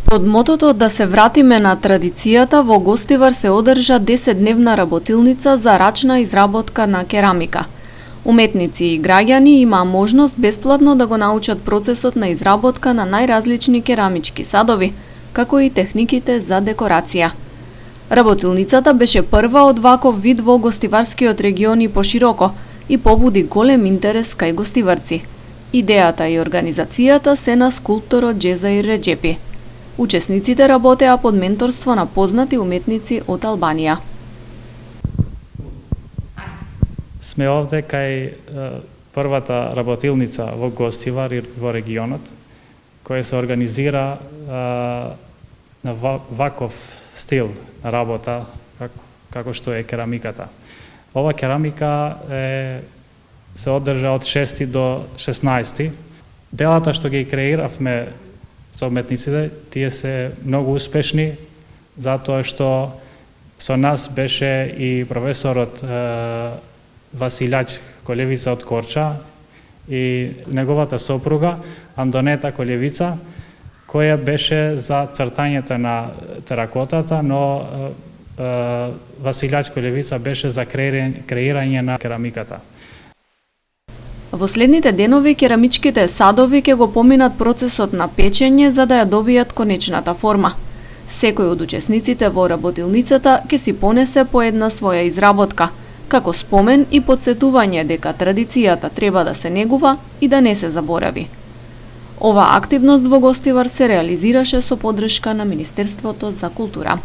Под мотото да се вратиме на традицијата, во Гостивар се одржа 10-дневна работилница за рачна изработка на керамика. Уметници и граѓани имаа можност бесплатно да го научат процесот на изработка на најразлични керамички садови, како и техниките за декорација. Работилницата беше прва од ваков вид во Гостиварскиот регион и пошироко и побуди голем интерес кај гостиварци. Идејата и организацијата се на скулпторот Џезаир Реџепи. Учесниците работеа под менторство на познати уметници од Албанија. Сме овде кај првата работилница во Гостивар и во регионот, која се организира на ваков стил на работа, како што е керамиката. Ова керамика се одржа од 6 до 16. Делата што ги креиравме со уметниците, тие се многу успешни, затоа што со нас беше и професорот Василјач Колевица од Корча и неговата сопруга Андонета Колевица, која беше за цртањето на теракотата, но Василјач Колевица беше за креирање на керамиката. Во следните денови керамичките садови ќе го поминат процесот на печење за да ја добијат конечната форма. Секој од учесниците во работилницата ќе си понесе по една своја изработка, како спомен и потсетување дека традицијата треба да се негува и да не се заборави. Ова активност во Гостивар се реализираше со поддршка на Министерството за култура.